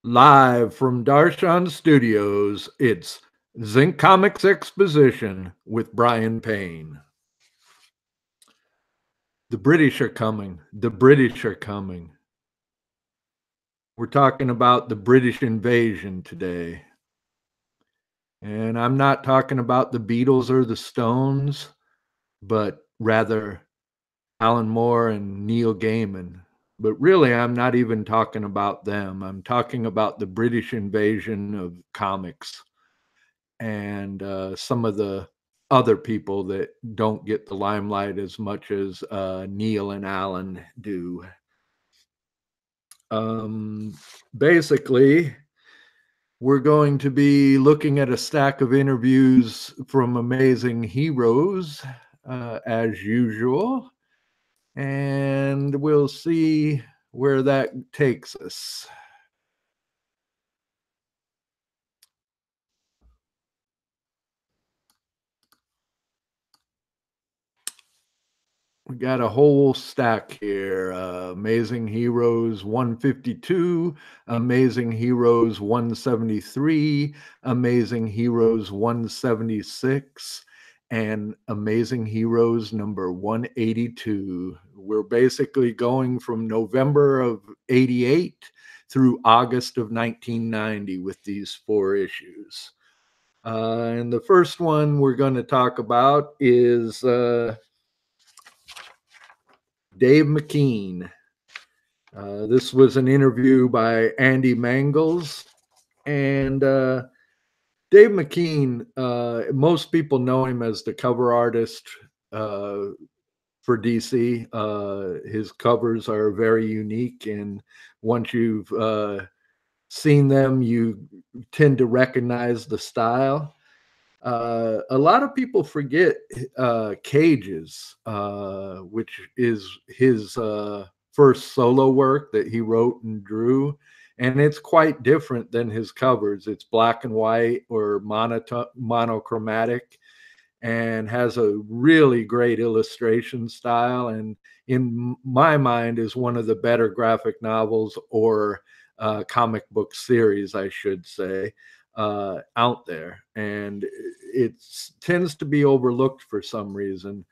Live from Darshan Studios, it's Zinc Comics Exposition with Brian Payne. The British are coming. The British are coming. We're talking about the British invasion today. And I'm not talking about the Beatles or the Stones, but rather Alan Moore and Neil Gaiman. But really, I'm not even talking about them. I'm talking about the British invasion of comics and some of the other people that don't get the limelight as much as Neil and Alan do. Um, Basically, we're going to be looking at a stack of interviews from Amazing Heroes, as usual, and we'll see where that takes us. We got a whole stack here. Amazing Heroes 152, Amazing Heroes 173, Amazing Heroes 176, and Amazing Heroes number 182. We're basically going from November of 88 through August of 1990 with these 4 issues. And the first one we're going to talk about is Dave McKean. This was an interview by Andy Mangels. And Dave McKean, most people know him as the cover artist for DC. His covers are very unique. And once you've seen them, you tend to recognize the style. A lot of people forget Cages, which is his first solo work that he wrote and drew. And it's quite different than his covers. It's black and white or monochromatic and has a really great illustration style. And in my mind, is one of the better graphic novels or comic book series, I should say, out there. And it tends to be overlooked for some reason.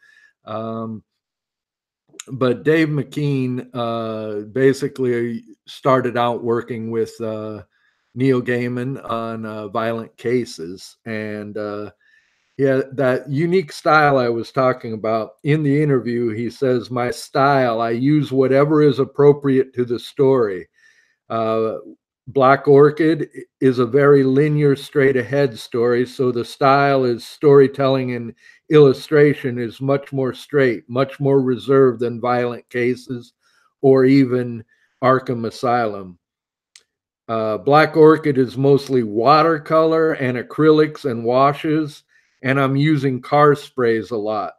But Dave McKean basically started out working with Neil Gaiman on Violent Cases. And yeah, that unique style I was talking about in the interview, he says, my style, I use whatever is appropriate to the story. Black Orchid is a very linear, straight ahead story. So the style is storytelling and illustration is much more straight, much more reserved than Violent Cases or even Arkham Asylum. Black Orchid is mostly watercolor and acrylics and washes, and I'm using car sprays a lot,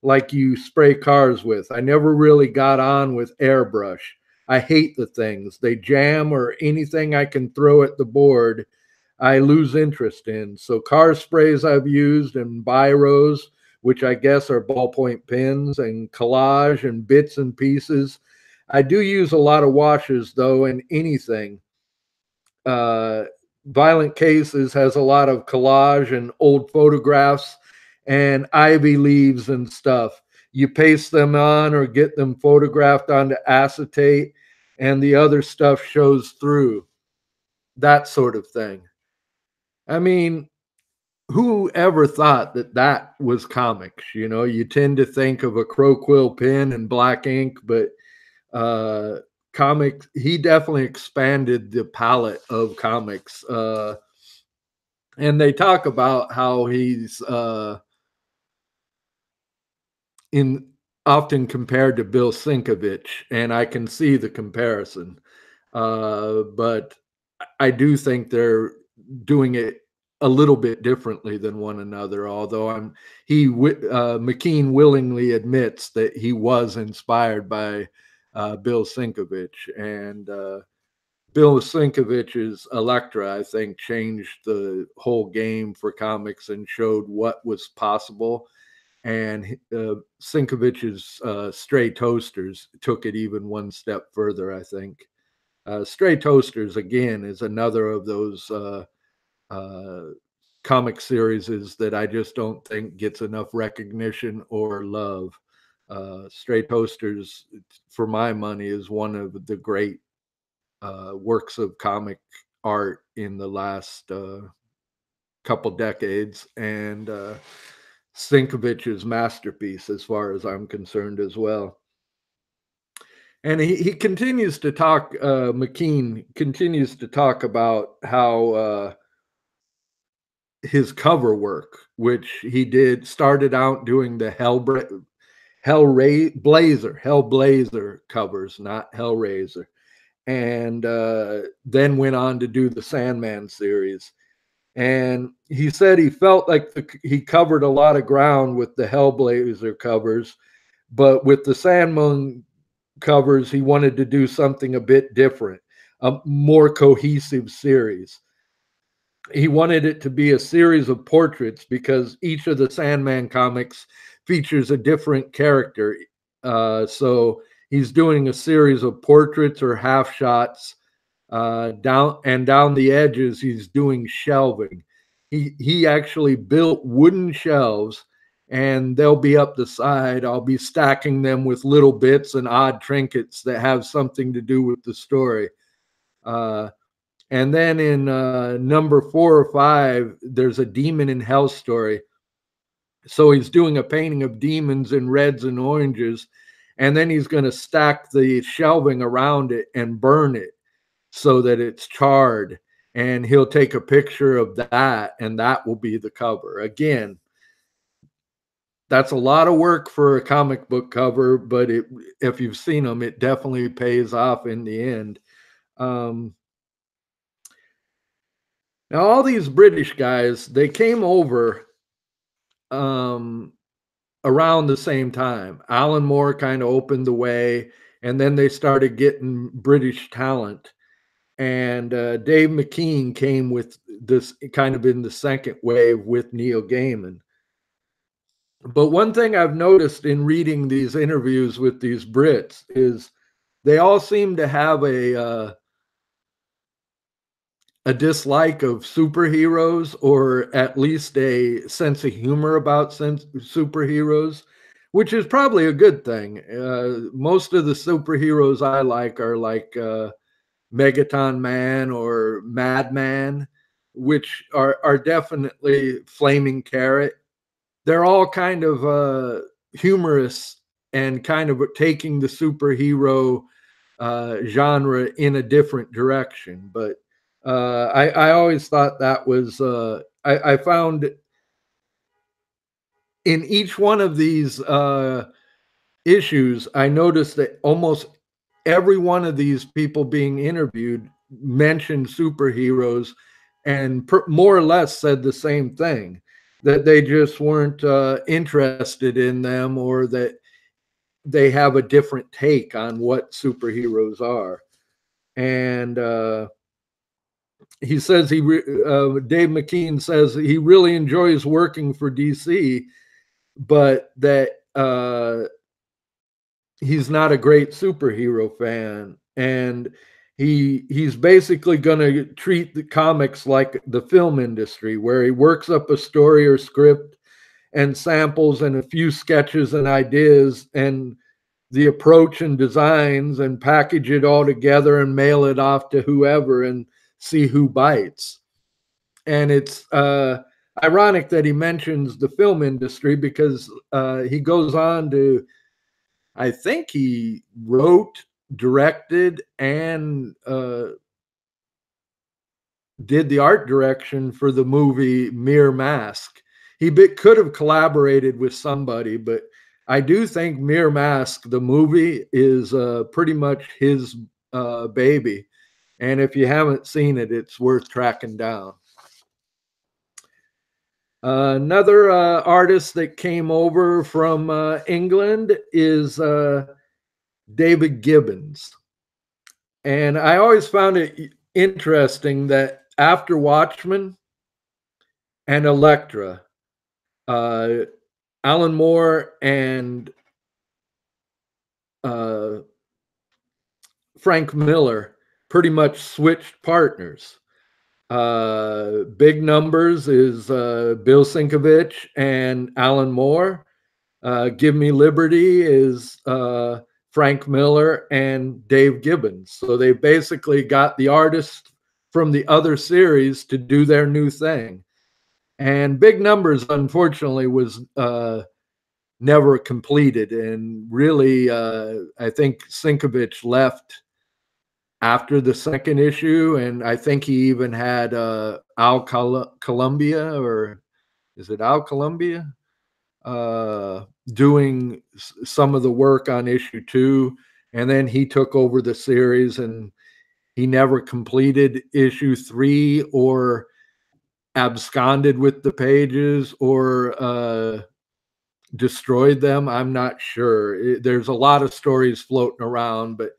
like you spray cars with. I never really got on with airbrush. I hate the things. They jam or anything I can throw at the board, I lose interest in. So car sprays I've used and biros, which I guess are ballpoint pens, and collage and bits and pieces. I do use a lot of washes though in anything. Uh, Violent Cases has a lot of collage and old photographs and ivy leaves and stuff. You paste them on or get them photographed onto acetate, and the other stuff shows through. That sort of thing. I mean, who ever thought that that was comics? You know, you tend to think of a crow quill pen and black ink, but comics, he definitely expanded the palette of comics. And they talk about how he's in often compared to Bill Sinkovich, and I can see the comparison. But I do think they're doing it a little bit differently than one another. Although McKean willingly admits that he was inspired by Bill Sinkovich, and Bill Sinkovich's Elektra, I think, changed the whole game for comics and showed what was possible. And Sinkovich's Stray Toasters took it even one step further, I think. Stray Toasters, again, is another of those uh, comic series that I just don't think gets enough recognition or love. Stray Toasters, for my money, is one of the great works of comic art in the last couple decades, and Sinkovich's masterpiece, as far as I'm concerned, as well. And he continues to talk, McKean continues to talk about how his cover work, which he started out doing the Hellblazer covers, not Hellraiser, and then went on to do the Sandman series. And he said he felt like he covered a lot of ground with the Hellblazer covers, but with the Sandman covers, he wanted to do something a bit different, a more cohesive series. He wanted it to be a series of portraits because each of the Sandman comics features a different character. So he's doing a series of portraits or half shots, down the edges. He's doing shelving. He actually built wooden shelves, and they'll be up the side. I'll be stacking them with little bits and odd trinkets that have something to do with the story. And then in number 4 or 5, there's a Demon in Hell story. So he's doing a painting of demons in reds and oranges, and then he's going to stack the shelving around it and burn it so that it's charred. And he'll take a picture of that, and that will be the cover. Again, that's a lot of work for a comic book cover, but if you've seen them, it definitely pays off in the end. Now, all these British guys, they came over um, around the same time. Alan Moore kind of opened the way, and then they started getting British talent. And Dave McKean came with this kind of in the second wave with Neil Gaiman. But one thing I've noticed in reading these interviews with these Brits is they all seem to have a dislike of superheroes, or at least a sense of humor about superheroes, which is probably a good thing. Most of the superheroes I like are like Megaton Man or Madman, which are definitely Flaming Carrot. They're all kind of humorous and kind of taking the superhero genre in a different direction. But I always thought that was, I found in each one of these issues, I noticed that almost every one of these people being interviewed mentioned superheroes and more or less said the same thing, that they just weren't interested in them, or that they have a different take on what superheroes are. And he says Dave McKean says he really enjoys working for DC, but that he's not a great superhero fan, and he's basically going to treat the comics like the film industry, where he works up a story or script and samples and a few sketches and ideas and the approach and designs, and package it all together and mail it off to whoever and see who bites. And it's ironic that he mentions the film industry, because he goes on to, I think he wrote, directed, and did the art direction for the movie Mere Mask. He could have collaborated with somebody, but I do think Mere Mask, the movie, is pretty much his baby. And if you haven't seen it, it's worth tracking down. Another artist that came over from England is David Gibbons. And I always found it interesting that after Watchmen and Elektra, Alan Moore and Frank Miller pretty much switched partners. Big Numbers is Bill Sienkiewicz and Alan Moore. Give Me Liberty is Frank Miller and Dave Gibbons. So they basically got the artists from the other series to do their new thing. And Big Numbers, unfortunately, was never completed. And really, I think Sienkiewicz left after the second issue. And I think he even had Al Columbia, or is it Al Columbia? Doing some of the work on issue 2, and then he took over the series, and he never completed issue 3 or absconded with the pages or destroyed them. I'm not sure. There's a lot of stories floating around, but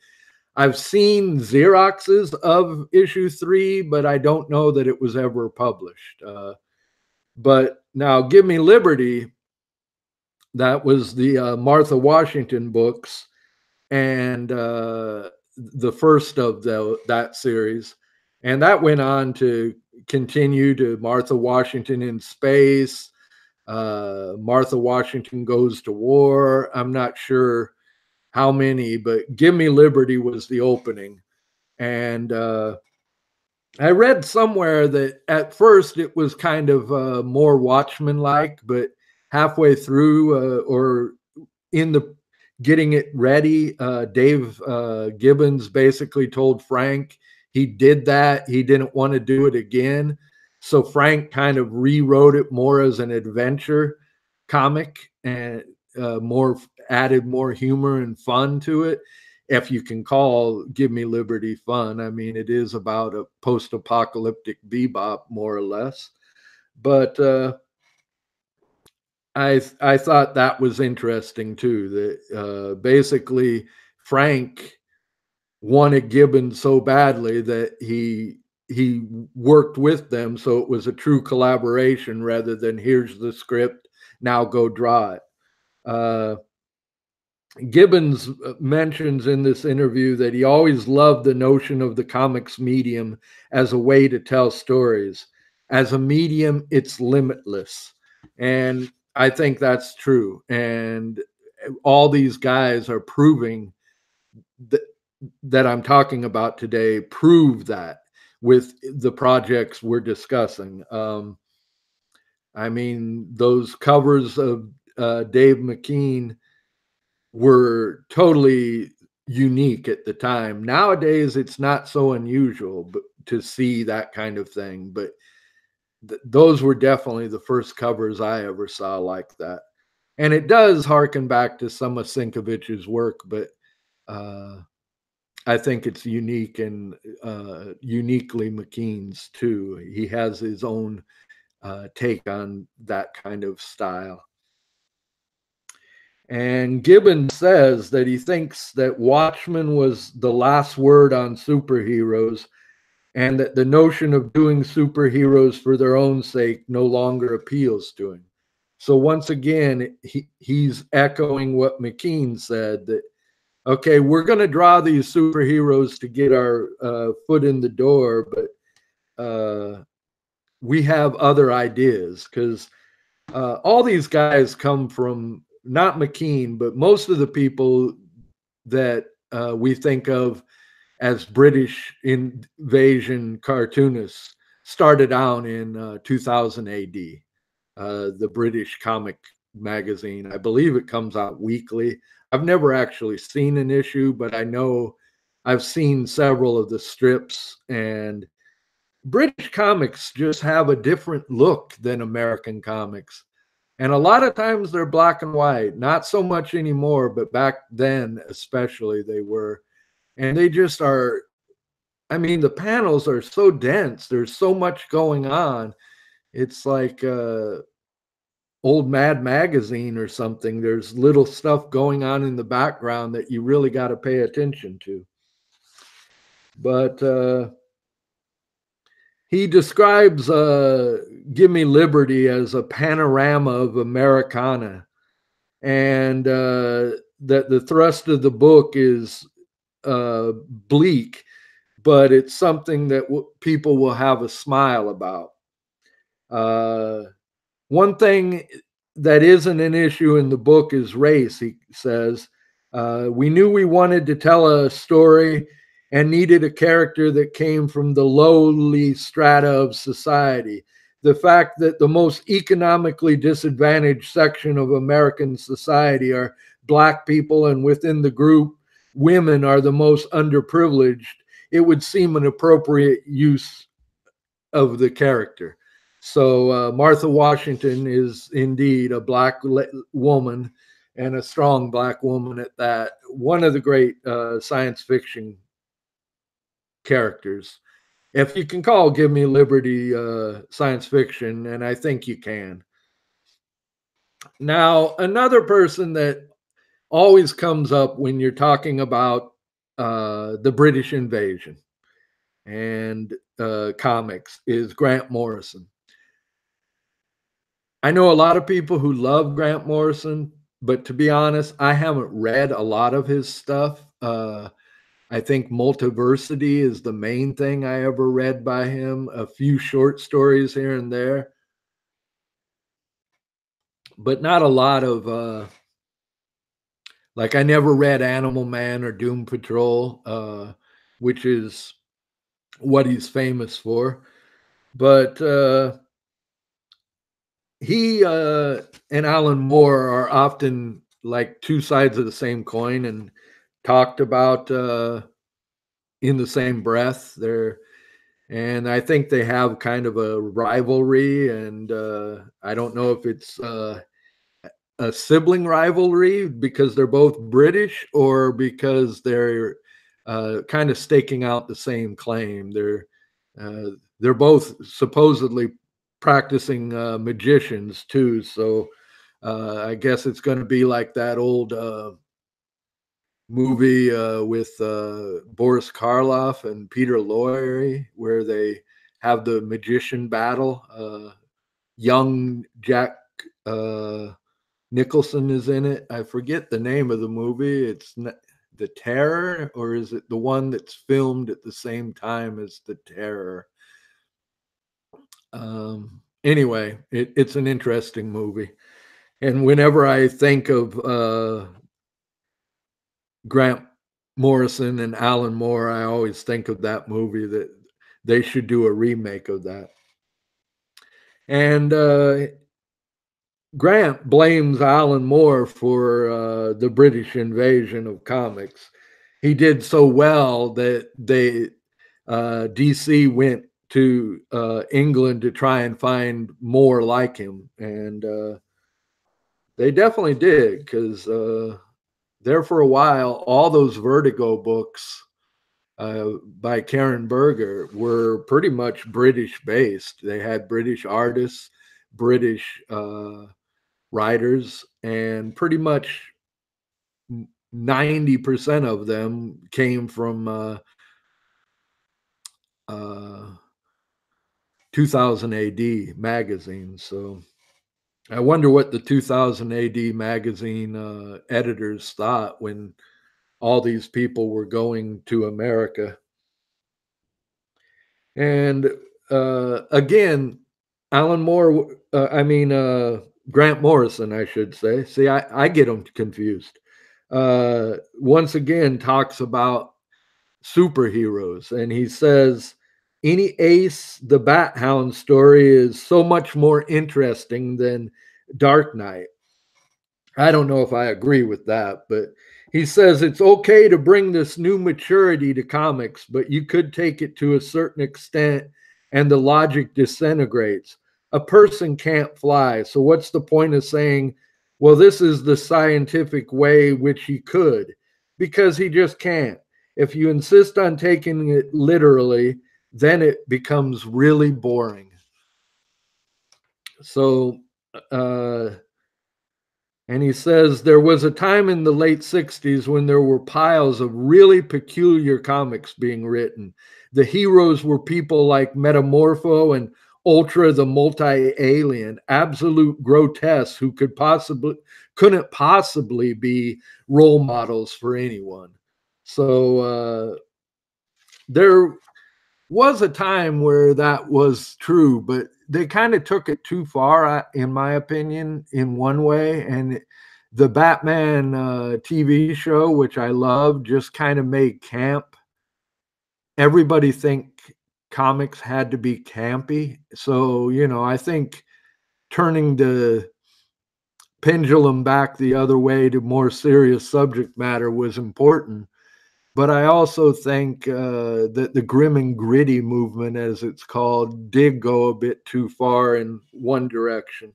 I've seen Xeroxes of issue 3, but I don't know that it was ever published. But now Give Me Liberty, that was the Martha Washington books, and the first of that series. And that went on to continue to Martha Washington in Space, Martha Washington Goes to War. I'm not sure how many, but Give Me Liberty was the opening. And I read somewhere that at first it was kind of more Watchmen-like, but halfway through or in the getting it ready, Dave Gibbons basically told Frank he did that. He didn't want to do it again. So Frank kind of rewrote it more as an adventure comic and added more humor and fun to it. If you can call Give Me Liberty fun. I mean, it is about a post-apocalyptic bebop, more or less. But I thought that was interesting too, that basically Frank wanted Gibbons so badly that he worked with them, so it was a true collaboration rather than here's the script, now go draw it. Gibbons mentions in this interview that he always loved the notion of the comics medium as a way to tell stories. As a medium, it's limitless. And I think that's true. And all these guys are proving that I'm talking about today, prove that with the projects we're discussing. I mean, those covers of Dave McKean were totally unique at the time. Nowadays, it's not so unusual to see that kind of thing, but those were definitely the first covers I ever saw like that. And it does harken back to some of Sienkiewicz's work, but I think it's unique and uniquely McKean's too. He has his own take on that kind of style. And Gibbons says that he thinks that Watchmen was the last word on superheroes, and that the notion of doing superheroes for their own sake no longer appeals to him. So once again, he's echoing what McKean said, that, okay, we're going to draw these superheroes to get our foot in the door, but we have other ideas, because all these guys come from, not McKean, but most of the people that we think of as British invasion cartoonists started out in 2000 AD. The British comic magazine, I believe it comes out weekly. I've never actually seen an issue, but I know I've seen several of the strips, and British comics just have a different look than American comics. And a lot of times they're black and white, not so much anymore, but back then especially they were. And they just are, I mean, the panels are so dense. There's so much going on. It's like old Mad Magazine or something. There's little stuff going on in the background that you really got to pay attention to. But he describes Give Me Liberty as a panorama of Americana, and that the thrust of the book is bleak, but it's something that people will have a smile about. Uh, One thing that isn't an issue in the book is race, he says. We knew we wanted to tell a story and needed a character that came from the lowly strata of society. The fact that the most economically disadvantaged section of American society are Black people, and within the group, women are the most underprivileged, it would seem an appropriate use of the character. So Martha Washington is indeed a Black woman, and a strong Black woman at that. One of the great science fiction characters. If you can call Give Me Liberty science fiction, and I think you can. Now, another person that always comes up when you're talking about the British invasion and comics is Grant Morrison. I know a lot of people who love Grant Morrison, but to be honest, I haven't read a lot of his stuff. I think Multiversity is the main thing I ever read by him, a few short stories here and there, but not a lot of, like, I never read Animal Man or Doom Patrol, which is what he's famous for. But he and Alan Moore are often like two sides of the same coin and talked about in the same breath. And I think they have kind of a rivalry, and I don't know if it's a sibling rivalry because they're both British or because they're kind of staking out the same claim. They're both supposedly practicing magicians too. So I guess it's going to be like that old movie with Boris Karloff and Peter Lorre, where they have the magician battle. Young Jack Nicholson is in it. I forget the name of the movie. It's The Terror, or is it the one that's filmed at the same time as The Terror? Anyway, it's an interesting movie. And whenever I think of Grant Morrison and Alan Moore, I always think of that movie, that they should do a remake of that. And Grant blames Alan Moore for the British invasion of comics. He did so well that DC went to England to try and find more like him, and they definitely did, because there for a while, all those Vertigo books by Karen Berger were pretty much British based. They had British artists, British writers, and pretty much 90% of them came from 2000 AD magazine. So I wonder what the 2000 AD magazine editors thought when all these people were going to America. And again, Alan Moore, Grant Morrison, I should say. See, I get them confused. Once again, talks about superheroes, and he says, any Ace the Bat Hound story is so much more interesting than Dark Knight. I don't know if I agree with that, but he says it's okay to bring this new maturity to comics, but you could take it to a certain extent and the logic disintegrates. A person can't fly. So what's the point of saying, well, this is the scientific way which he could? Because he just can't. If you insist on taking it literally, then it becomes really boring. So, and he says there was a time in the late 60s when there were piles of really peculiar comics being written. The heroes were people like Metamorpho and Ultra the Multi-Alien, absolute grotesques who couldn't possibly be role models for anyone. So there was a time where that was true, but they kind of took it too far, in my opinion, in one way. And the Batman TV show, which I love, just kind of made camp. Everybody think comics had to be campy. So, I think turning the pendulum back the other way to more serious subject matter was important. But I also think that the grim and gritty movement, as it's called, did go a bit too far in one direction,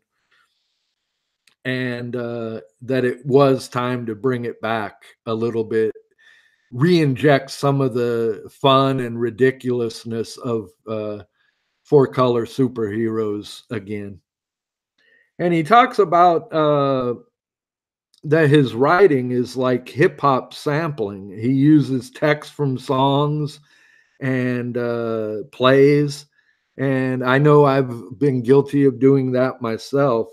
and that it was time to bring it back a little bit, re-inject some of the fun and ridiculousness of four-color superheroes again. And he talks about that his writing is like hip hop sampling. He uses text from songs and plays. And I know I've been guilty of doing that myself.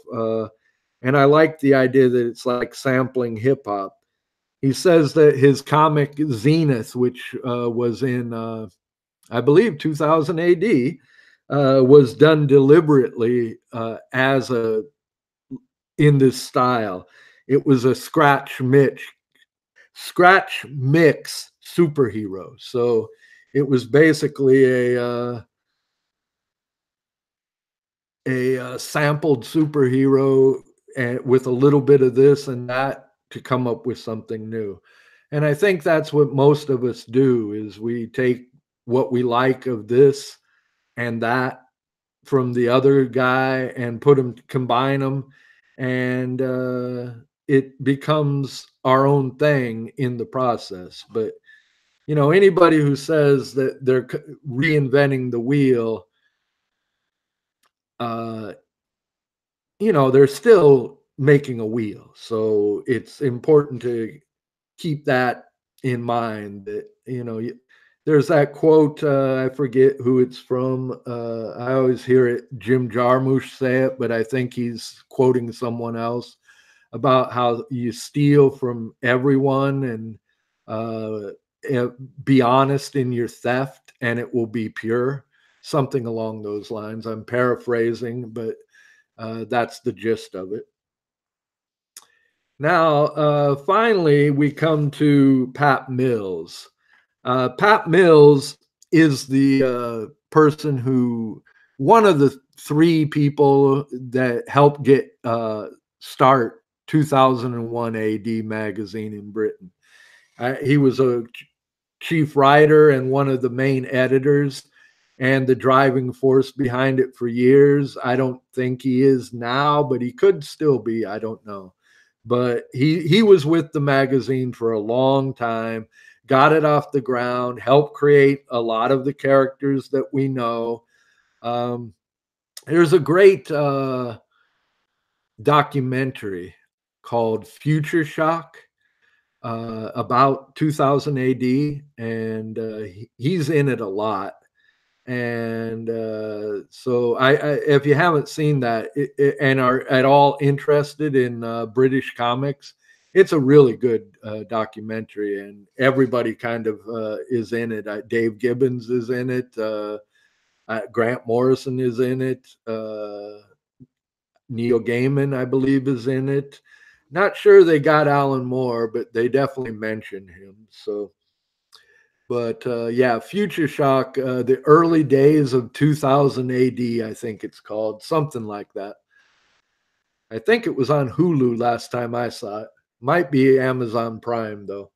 And I like the idea that it's like sampling hip hop. He says that his comic Zenith, which was in, I believe, 2000 AD, was done deliberately as a in this style. It was a scratch mix superhero. So it was basically a sampled superhero, and with a little bit of this and that to come up with something new. And I think that's what most of us do, is we take what we like of this and that from the other guy and combine them, and it becomes our own thing in the process. But anybody who says that they're reinventing the wheel, uh, they're still making a wheel. So it's important to keep that in mind, that, there's that quote, I forget who it's from. I always hear it, Jim Jarmusch say it, but I think he's quoting someone else, about how you steal from everyone, and uh, be honest in your theft and it will be pure. Something along those lines. I'm paraphrasing, but that's the gist of it. Now, finally, we come to Pat Mills. Pat Mills is the person who, one of the three people that helped get start 2001 AD magazine in Britain. He was a chief writer and one of the main editors and the driving force behind it for years. I don't think he is now, but he could still be. I don't know. But he was with the magazine for a long time, got it off the ground, helped create a lot of the characters that we know. There's a great documentary called Future Shock about 2000 AD, and he's in it a lot. And so if you haven't seen that, and are at all interested in British comics, it's a really good documentary, and everybody kind of is in it. Dave Gibbons is in it. Grant Morrison is in it. Neil Gaiman, I believe, is in it. Not sure they got Alan Moore, but they definitely mention him. So, but yeah, Future Shock, the early days of 2000 AD, I think it's called, something like that. I think it was on Hulu last time I saw it. Might be Amazon Prime, though.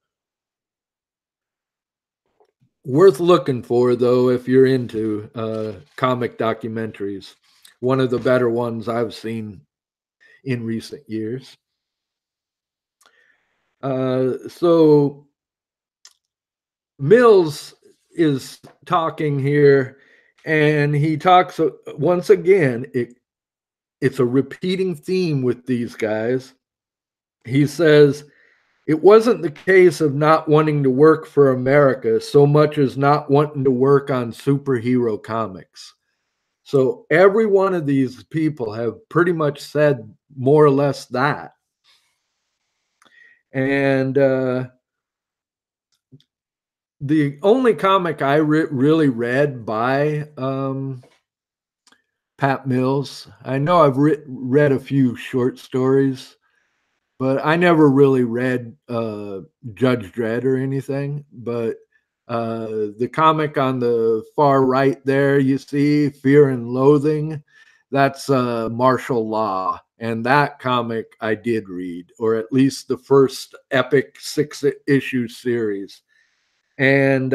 Worth looking for, though, if you're into comic documentaries. One of the better ones I've seen in recent years. So Mills is talking here, and he talks once again. It's a repeating theme with these guys. He says, it wasn't the case of not wanting to work for America so much as not wanting to work on superhero comics. So every one of these people have pretty much said more or less that. And the only comic I really read by Pat Mills. I know I've read a few short stories, but I never really read Judge Dredd or anything. But the comic on the far right there, you see Fear and Loathing, that's martial law. And that comic I did read, or at least the first epic 6-issue series. And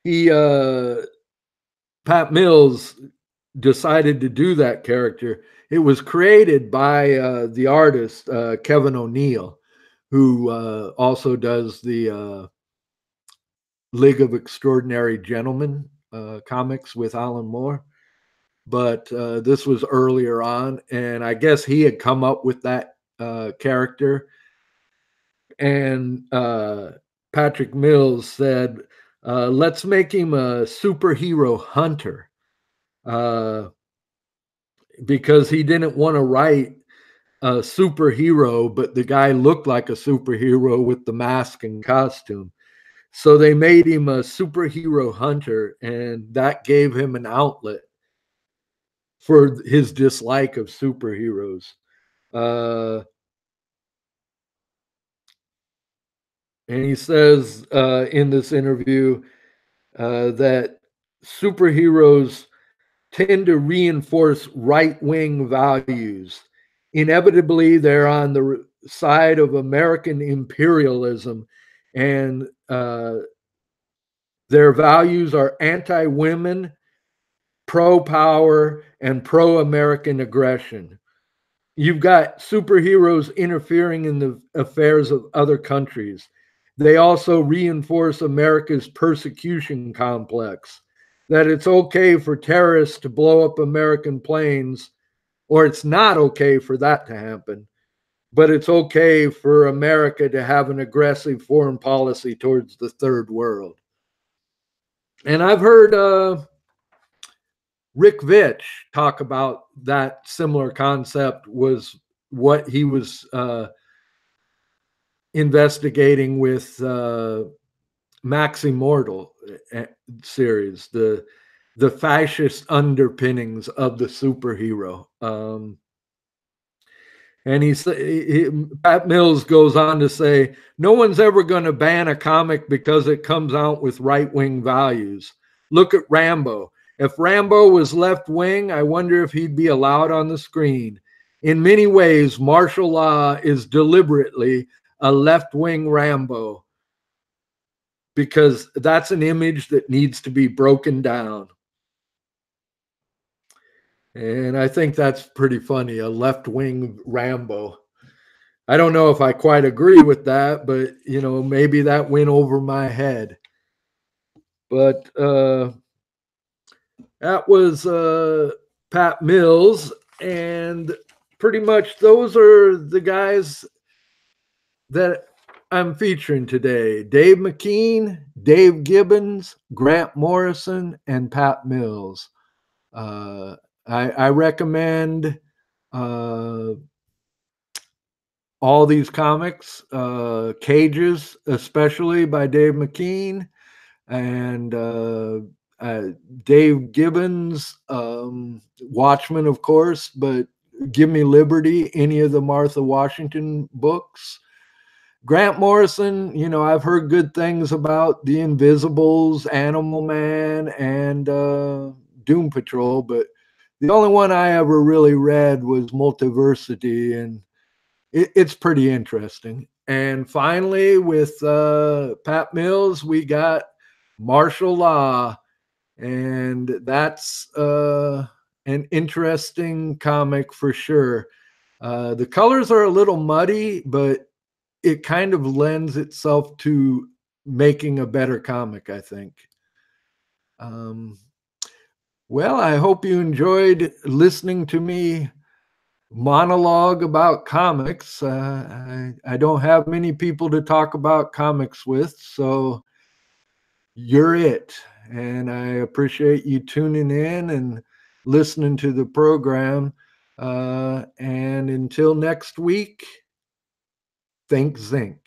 he Pat Mills decided to do that character. It was created by the artist Kevin O'Neill, who also does the League of Extraordinary Gentlemen comics with Alan Moore. But this was earlier on, and I guess he had come up with that character. And Patrick Mills said, let's make him a superhero hunter. Because he didn't want to write a superhero, but the guy looked like a superhero with the mask and costume. So they made him a superhero hunter, and that gave him an outlet for his dislike of superheroes. Uh, and he says in this interview that superheroes tend to reinforce right-wing values. Inevitably, they're on the side of American imperialism, and their values are anti-women, pro-power, and pro-American aggression. You've got superheroes interfering in the affairs of other countries. They also reinforce America's persecution complex, that it's okay for terrorists to blow up American planes, or it's not okay for that to happen, but it's okay for America to have an aggressive foreign policy towards the third world. And I've heard Rick Vitch talk about that similar concept was what he was investigating with Max Immortal series, the fascist underpinnings of the superhero. And Pat Mills goes on to say, no one's ever going to ban a comic because it comes out with right-wing values. Look at Rambo. If Rambo was left-wing, I wonder if he'd be allowed on the screen. In many ways, martial law is deliberately a left-wing Rambo, because that's an image that needs to be broken down. And I think that's pretty funny, a left-wing Rambo. I don't know if I quite agree with that, but maybe that went over my head. But that was Pat Mills, and pretty much those are the guys that I'm featuring today: Dave McKean, Dave Gibbons, Grant Morrison, and Pat Mills. I recommend all these comics, Cages, especially by Dave McKean, and Dave Gibbons, Watchmen, of course, but Give Me Liberty, any of the Martha Washington books. Grant Morrison, I've heard good things about The Invisibles, Animal Man, and Doom Patrol, but the only one I ever really read was Multiversity, and it's pretty interesting. And finally, with Pat Mills, we got Martial Law, and that's an interesting comic for sure. The colors are a little muddy, but it kind of lends itself to making a better comic, I think. Well, I hope you enjoyed listening to me monologue about comics. I don't have many people to talk about comics with, so you're it. And I appreciate you tuning in and listening to the program. And until next week, think Zinc.